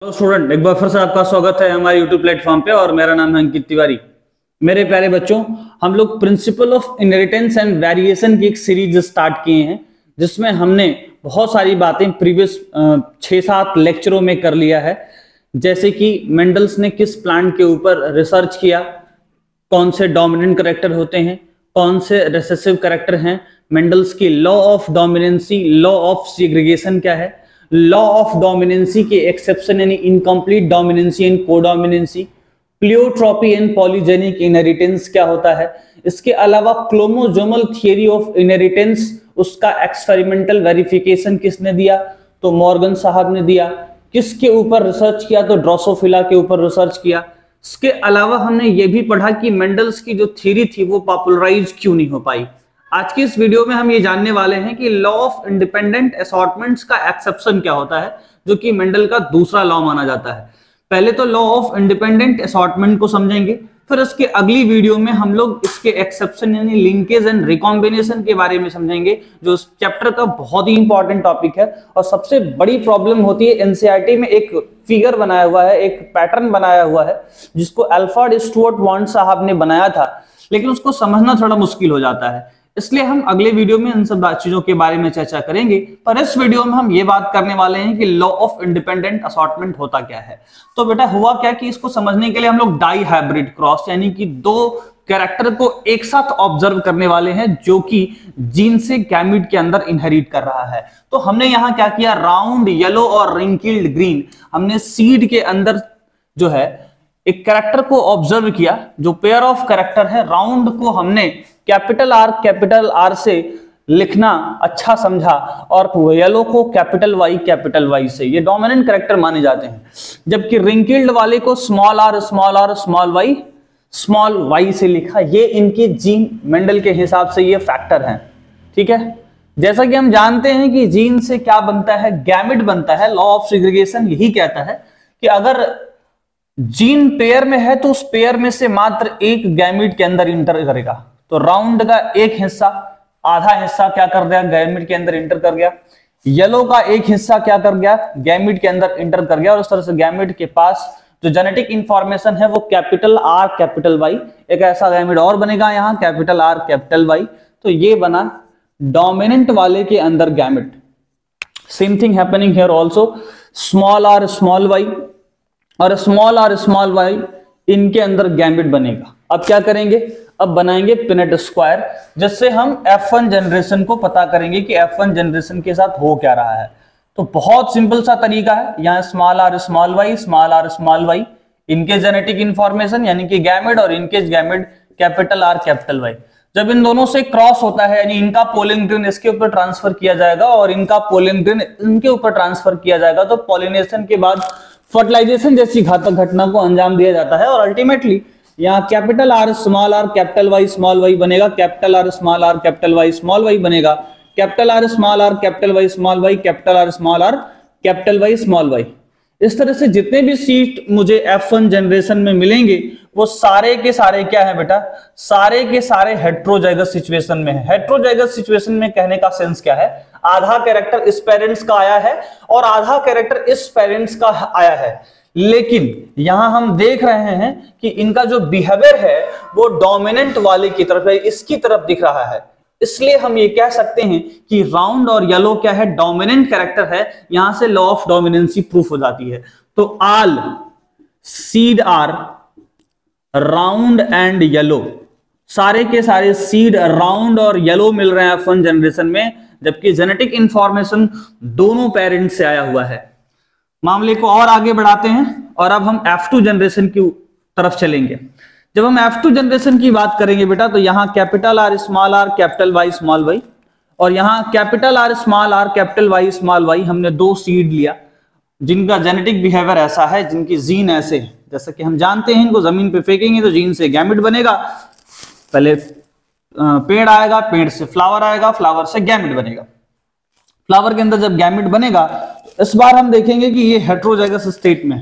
Hello student, एक बार फिर से आपका स्वागत है हमारे यूट्यूब प्लेटफॉर्म पे और मेरा नाम है अंकित तिवारी। मेरे प्यारे बच्चों, हम लोग principle of inheritance and variation की एक सीरीज स्टार्ट किए हैं जिसमें हमने बहुत सारी बातें प्रीवियस 6-7 लेक्चरों में कर लिया है। जैसे कि मेंडल्स ने किस प्लांट के ऊपर रिसर्च किया, कौन से डोमिनेंट कैरेक्टर होते हैं, कौन से रिसेसिव कैरेक्टर हैं, मेंडल्स की law of dominancy, law of segregation क्या है, लॉ ऑफ डोमिनेंसी के एक्सेप्शन यानी incomplete dominancy and codominancy, pleiotropy and polygenic inheritance क्या होता है। इसके अलावा क्रोमोसोमल थियरी ऑफ इनहेरिटेंस, उसका एक्सपेरिमेंटल वेरिफिकेशन किसने दिया, तो मॉर्गन साहब ने दिया। किसके ऊपर रिसर्च किया, तो ड्रोसोफिला के ऊपर रिसर्च किया। इसके अलावा हमने ये भी पढ़ा कि मेंडल्स की जो थ्योरी थी वो पॉपुलराइज क्यों नहीं हो पाई। आज की इस वीडियो में हम ये जानने वाले हैं कि लॉ ऑफ इंडिपेंडेंट असॉर्टमेंट्स का एक्सेप्शन क्या होता है, जो कि मेंडल का दूसरा लॉ माना जाता है। पहले तो लॉ ऑफ इंडिपेंडेंट असॉर्टमेंट को समझेंगे, फिर इसके अगली वीडियो में हम लोग इसके एक्सेप्शन यानी लिंकेज एंड रिकॉम्बिनेशन के बारे में समझेंगे, जो इस चैप्टर का बहुत ही इंपॉर्टेंट टॉपिक है। और सबसे बड़ी प्रॉब्लम होती है एनसीईआरटी में एक फिगर बनाया हुआ है, एक पैटर्न बनाया हुआ है जिसको अल्फ्रेड स्टुअर्ट वॉन्ड साहब ने बनाया था, लेकिन उसको समझना थोड़ा मुश्किल हो जाता है। इसलिए हम अगले वीडियो में इन सब चीजों के बारे में चर्चा करेंगे, पर इस वीडियो में हम ये बात करने वाले हैं कि लॉ ऑफ इंडिपेंडेंट असॉर्टमेंट होता क्या है। तो बेटा हुआ क्या कि इसको समझने के लिए हम लोग डाई हाइब्रिड क्रॉस यानी कि दो कैरेक्टर को एक साथ ऑब्जर्व करने वाले हैं जो कि जीन से गैमीट के अंदर इनहेरिट कर रहा है। तो हमने यहाँ क्या किया, राउंड येलो और रिंकिल्ड ग्रीन, हमने सीड के अंदर जो है एक कैरेक्टर को ऑब्जर्व किया। जो पेयर ऑफ कैरेक्टर है, राउंड को हमने कैपिटल आर से लिखना अच्छा समझा और येलो को कैपिटल वाई से, ये डोमिनेंट कैरेक्टर माने जाते हैं। जबकि रिंकिल्ड वाले को स्मॉल आर स्मॉल वाई से लिखा। ये इनके जीन मेंडल के हिसाब से ये फैक्टर हैं, ठीक है। जैसा कि हम जानते हैं कि जीन से क्या बनता है, गैमेट बनता है। लॉ ऑफ सेग्रीगेशन यही कहता है कि अगर जीन पेयर में है तो उस पेयर में से मात्र एक गैमेट के अंदर इंटर करेगा। तो राउंड का एक हिस्सा, आधा हिस्सा क्या कर गया, गैमेट के अंदर इंटर कर गया। येलो का एक हिस्सा क्या कर गया, गैमेट के अंदर इंटर कर गया। और इस तरह से गैमेट के पास जो जेनेटिक इंफॉर्मेशन है वो कैपिटल आर कैपिटल वाई, एक ऐसा गैमेट और बनेगा यहाँ कैपिटल आर कैपिटल वाई। तो ये बना डोमिनेंट वाले के अंदर gamete. Same thing happening here also, small R small Y और स्मॉल वाई इनके अंदर गैमेट बनेगा। अब क्या करेंगे, अब बनाएंगे पिनेट स्क्वायर, जिससे हम F1 जनरेशन को पता करेंगे कि F1 जनरेशन के साथ हो क्या रहा है। तो बहुत सिंपल सा तरीका है, यहाँ स्मॉल आर स्मॉल वाई इनके जेनेटिक इंफॉर्मेशन यानी कि गैमेट और इनके gamete capital R capital Y. जब इन दोनों से क्रॉस होता है यानी इनका पोलिन ग्रेन इसके ऊपर ट्रांसफर किया जाएगा और इनका पोलिन ग्रेन इनके ऊपर ट्रांसफर किया जाएगा, तो पॉलिनेशन के बाद फर्टिलाइजेशन जैसी घातक घटना को अंजाम दिया जाता है। और अल्टीमेटली यहाँ capital R capital Y small Y बनेगा, capital R capital Y small Y बनेगा, capital R capital Y small Y, capital R capital Y small Y. इस तरह से जितने भी सीट मुझे F1 जनरेशन में मिलेंगे वो सारे के सारे क्या है बेटा, सारे के सारे हेट्रोजाइगस सिचुएशन में है। हेट्रोजाइगस सिचुएशन में कहने का सेंस क्या है, आधा कैरेक्टर इस पेरेंट्स का आया है और आधा कैरेक्टर इस पेरेंट्स का आया है। लेकिन यहां हम देख रहे हैं कि इनका जो बिहेवियर है वो डोमिनेंट वाले की तरफ है, इसकी तरफ दिख रहा है। इसलिए हम ये कह सकते हैं कि राउंड और येलो क्या है, डोमिनेंट कैरेक्टर है। यहां से लॉ ऑफ डोमिनेंसी प्रूफ हो जाती है। तो all seed are round and yellow, सारे के सारे सीड राउंड और येलो मिल रहे हैं F1 जनरेशन में, जबकि जेनेटिक इंफॉर्मेशन दोनों पेरेंट्स से आया हुआ है। मामले को और आगे बढ़ाते हैं और अब हम F2 जनरेशन की तरफ चलेंगे। जब हम F2 जनरेशन की बात करेंगे बेटा, तो यहां capital R capital Y small Y और यहां capital R capital Y small Y, हमने दो सीड लिया जिनका जेनेटिक बिहेवियर ऐसा है, जिनकी जीन ऐसे है। जैसा कि हम जानते हैं इनको जमीन पे फेंकेंगे तो जीन से गैमेट बनेगा, पहले पेड़ आएगा, पेड़ से फ्लावर आएगा, फ्लावर से गैमेट बनेगा। फ्लावर के अंदर जब गैमेट बनेगा तो इस बार हम देखेंगे कि ये हेट्रोजाइगस स्टेट में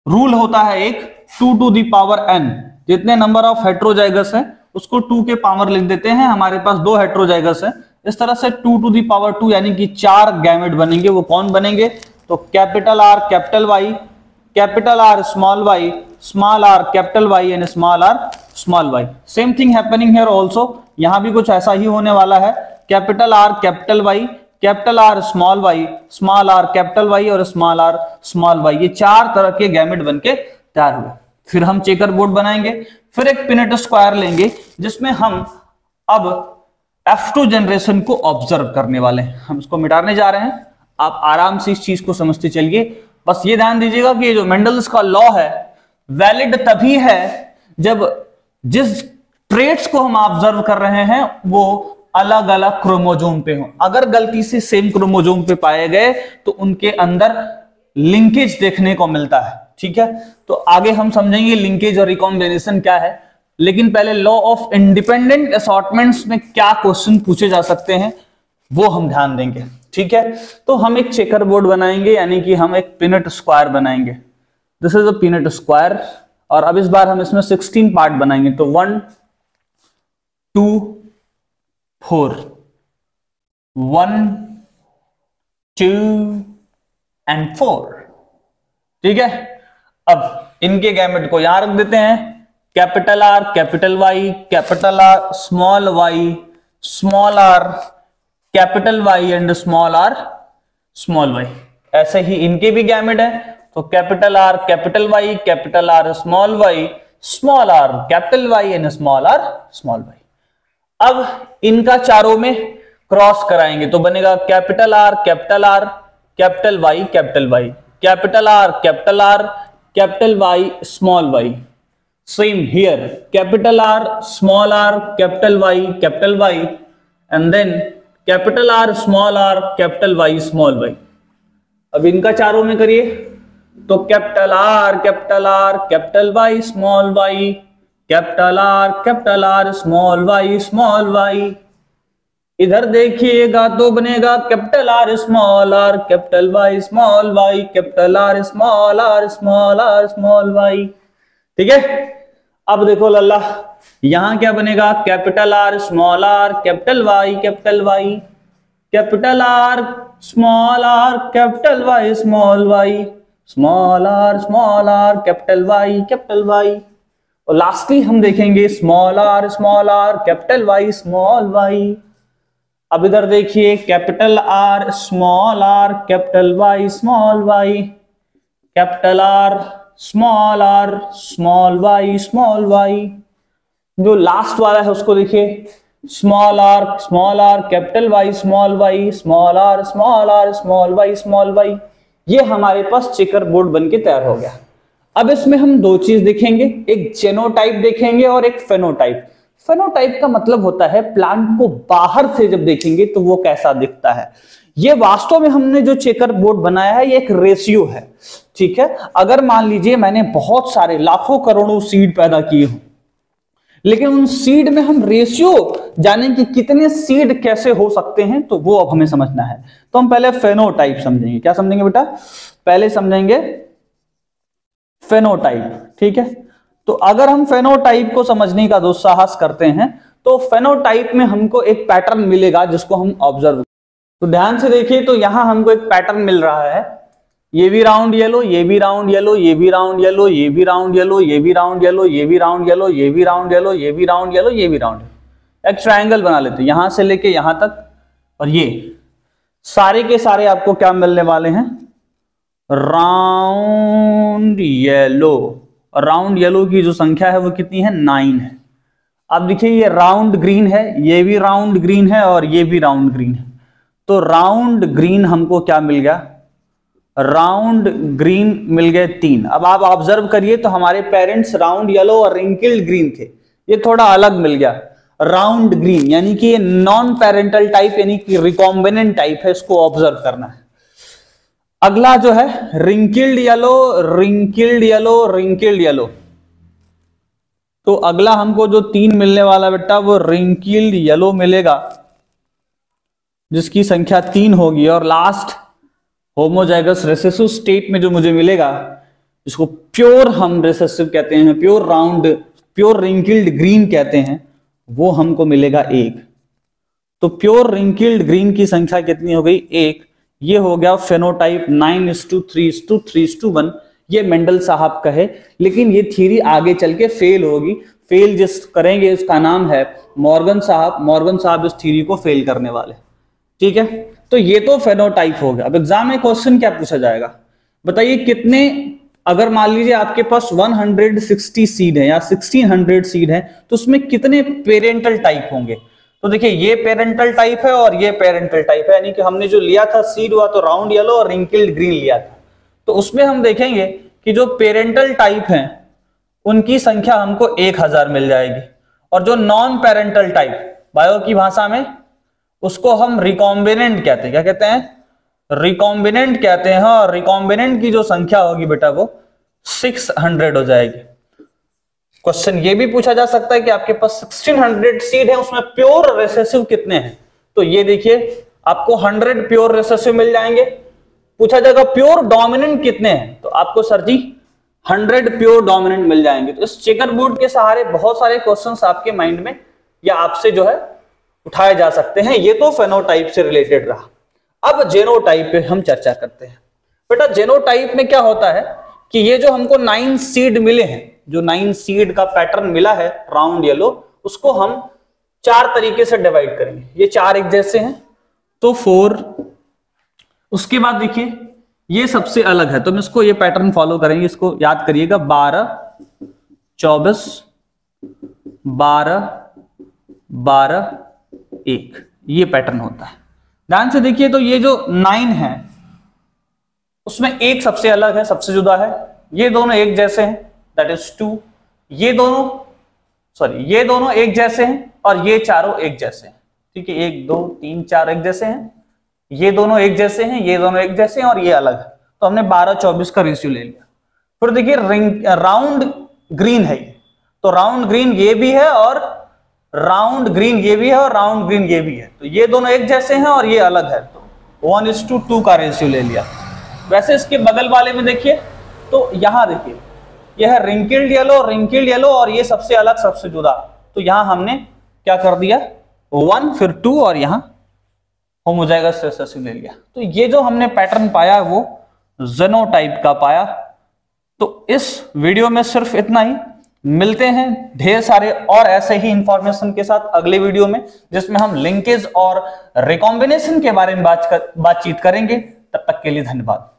रूल होता है एक 2 to the power n। जितने नंबर ऑफ हेट्रोजाइगस है उसको 2 के पावर लिख देते हैं। हमारे पास 2 हेट्रोजाइगस है, इस तरह से 2 to the power 2 यानी कि 4 गैमेट बनेंगे। वो कौन बनेंगे, तो capital R capital Y, capital R small R capital Y and small R small Y. Same thing happening here also, यहां भी कुछ ऐसा ही होने वाला है। Capital R capital Y, capital R small R capital Y और स्मॉल आर स्मॉल वाई, ये चार तरह के गैमेट बनके तैयार हुए। फिर हम चेकर बोर्ड बनाएंगे, फिर एक पिनेट स्क्वायर लेंगे जिसमें हम अब F2 जनरेशन को ऑब्जर्व करने वाले हैं। हम इसको मिटाने जा रहे हैं, आप आराम से इस चीज को समझते चलिए। बस ये ध्यान दीजिएगा कि ये जो मेंडल्स का लॉ है वैलिड तभी है जब जिस ट्रेट्स को हम ऑब्जर्व कर रहे हैं वो अलग अलग क्रोमोजोम पे हो। अगर गलती से सेम क्रोमोजोम पे पाए गए तो उनके अंदर लिंकेज देखने को मिलता है। ठीक है, तो आगे हम समझेंगे लिंकेज और रिकॉम्बिनेशन क्या है, लेकिन पहले लॉ ऑफ इंडिपेंडेंट असॉर्टमेंट्स में क्या क्वेश्चन पूछे जा सकते हैं वो हम ध्यान देंगे। ठीक है, तो हम एक चेकर बोर्ड बनाएंगे, यानी कि हम एक पिनेट स्क्वायर बनाएंगे। This is a pinnate square, और अब इस बार हम इसमें 16 पार्ट बनाएंगे। तो 1 2 4, 1 2 एंड 4। ठीक है, अब इनके गैमेट को यहां रख देते हैं। Capital R capital Y, capital R small R capital Y and small R small Y. ऐसे ही इनके भी गैमेट है, तो capital R capital Y, capital R small R capital Y and small R small Y. अब इनका चारों में क्रॉस कराएंगे तो बनेगा capital R capital Y capital Y, capital R capital Y small Y. Same here, capital R capital Y and then capital R capital Y small Y. अब इनका चारों में करिए तो capital R capital Y small Y, capital R small Y. इधर देखिएगा तो बनेगा capital R capital Y small Y, capital R small Y. ठीक है, अब देखो लल्ला, यहां क्या बनेगा, capital R capital Y capital Y, capital R capital Y small R capital Y. और लास्टली हम देखेंगे small R capital Y small Y. अब इधर देखिए capital R capital Y small Y, capital R small Y. जो last वाला है उसको देखिए, small R capital Y small R small Y. ये हमारे पास चेकर बोर्ड बनके तैयार हो गया। अब इसमें हम दो चीज देखेंगे, एक जेनोटाइप देखेंगे और एक फेनोटाइप। फेनोटाइप का मतलब होता है प्लांट को बाहर से जब देखेंगे तो वो कैसा दिखता है। ये वास्तव में हमने जो चेकर बोर्ड बनाया है ये एक रेशियो है। ठीक है, अगर मान लीजिए मैंने बहुत सारे लाखों करोड़ों सीड पैदा किए हों, लेकिन उन सीड में हम रेशियो जाने कि कितने सीड कैसे हो सकते हैं, तो वो अब हमें समझना है। तो हम पहले फेनोटाइप समझेंगे। क्या समझेंगे बेटा? पहले समझेंगे फेनोटाइप। ठीक है, तो अगर हम फेनोटाइप को समझने का दुस्साहस करते हैं तो फेनोटाइप में हमको एक पैटर्न मिलेगा जिसको हम ऑब्जर्व। तो ध्यान से देखिए, तो यहां हमको एक पैटर्न मिल रहा है, ये भी राउंड येलो, ये भी राउंड येलो, ये भी राउंड येलो, ये भी राउंड येलो, ये भी राउंड येलो, ये भी राउंड येलो, ये भी राउंड येलो, ये भी राउंड येलो, ये भी राउंड। एक ट्रायंगल बना लेते हैं यहां से लेके यहां तक, और ये सारे के सारे आपको क्या मिलने वाले हैं? Round yellow. राउंड येलो की जो संख्या है वो कितनी है? 9 है। अब देखिए ये राउंड ग्रीन है, ये भी राउंड ग्रीन है और ये भी राउंड ग्रीन है। तो राउंड ग्रीन हमको क्या मिल गया? राउंड ग्रीन मिल गए 3। अब आप ऑब्जर्व करिए तो हमारे पेरेंट्स राउंड येलो और रिंकल्ड ग्रीन थे, ये थोड़ा अलग मिल गया राउंड ग्रीन, यानी कि ये नॉन पेरेंटल टाइप यानी कि रिकॉम्बिनेंट टाइप है, इसको ऑब्जर्व करना है। अगला जो है wrinkled yellow, wrinkled yellow, wrinkled yellow. तो अगला हमको जो 3 मिलने वाला बेटा वो रिंकल्ड येलो मिलेगा, जिसकी संख्या 3 होगी। और लास्ट होमोजाइगस रिसेसिव स्टेट में जो मुझे मिलेगा, जिसको प्योर हम रिसेसिव कहते हैं, pure round, pure wrinkled green कहते हैं, वो हमको मिलेगा 1। तो प्योर रिंकल्ड ग्रीन की संख्या कितनी हो गई? 1। ये हो गया फेनोटाइप 9:3:3:1। ये मेंडल साहब का है, लेकिन ये थ्योरी आगे चल के फेल होगी। फेल जिस करेंगे उसका नाम है मॉर्गन साहब। मॉर्गन साहब इस थ्योरी को फेल करने वाले, ठीक है। तो ये तो फेनोटाइप हो गया। अब एग्जाम में क्वेश्चन क्या पूछा जाएगा, बताइए कितने, अगर मान लीजिए आपके पास 160 सीड है या 1600 सीड है, तो उसमें कितने पेरेंटल टाइप होंगे। तो देखिए ये पेरेंटल टाइप है और ये पेरेंटल टाइप है, यानी कि हमने जो लिया था सीड हुआ तो राउंड येलो और रिंकल्ड ग्रीन लिया था। तो उसमें हम देखेंगे कि जो पेरेंटल टाइप हैं उनकी संख्या हमको 1000 मिल जाएगी, और जो नॉन पेरेंटल टाइप बायो की भाषा में उसको हम रिकॉम्बिनेंट कहते हैं। क्या कहते हैं? रिकॉम्बिनेंट कहते हैं। और रिकॉम्बिनेंट की जो संख्या होगी बेटा वो 600 हो जाएगी। क्वेश्चन ये भी पूछा जा सकता है कि आपके पास 1600 सीड है, उसमें प्योर रिसेसिव कितने हैं। तो ये देखिए आपको 100 प्योर रिसेसिव मिल जाएंगे। पूछा जाएगा प्योर डोमिनेंट कितने हैं, तो आपको सर जी 100 प्योर डोमिनेंट मिल जाएंगे। तो इस चेकर बोर्ड के सहारे बहुत सारे क्वेश्चंस आपके माइंड में या आपसे जो है उठाए जा सकते हैं। ये तो फेनोटाइप से रिलेटेड रहा। अब जेनोटाइप पे हम चर्चा करते हैं। बेटा जेनोटाइप में क्या होता है कि ये जो हमको 9 सीड मिले हैं, जो 9 सीड का पैटर्न मिला है राउंड येलो, उसको हम 4 तरीके से डिवाइड करेंगे। ये 4 एक जैसे हैं तो 4। उसके बाद देखिए ये सबसे अलग है, तो हम इसको ये पैटर्न फॉलो करेंगे। इसको याद करिएगा 12 24 12 12 1, ये पैटर्न होता है। ध्यान से देखिए तो ये जो 9 है उसमें एक सबसे अलग है, सबसे जुदा है। ये दोनों एक जैसे हैं, दैट इज 2। ये दोनों एक जैसे हैं और ये चारों एक जैसे हैं, ठीक है। 1 2 3 4 एक जैसे हैं, ये दोनों एक जैसे हैं, ये दोनों एक जैसे हैं और ये अलग है। तो हमने 12-24 का रेशियो ले लिया। फिर देखिए राउंड ग्रीन है ये, तो राउंड ग्रीन ये भी है और राउंड ग्रीन ये भी है और राउंड ग्रीन ये भी है। तो ये दोनों एक जैसे हैं और ये अलग है, तो 1:2 का रेशियो ले लिया। वैसे इसके बगल वाले में देखिए तो यहां देखिए यह है रिंकल्ड येलो और ये सबसे अलग सबसे जुदा। तो यहां हमने क्या कर दिया 1 फिर 2 और यहां होमोजाइगस रिसेसिव ले लिया। तो ये जो हमने पैटर्न पाया वो जेनोटाइप का पाया। तो इस वीडियो में सिर्फ इतना ही। मिलते हैं ढेर सारे और ऐसे ही इंफॉर्मेशन के साथ अगले वीडियो में, जिसमें हम लिंकेज और रिकॉम्बिनेशन के बारे में बातचीत करेंगे। तब तक के लिए धन्यवाद।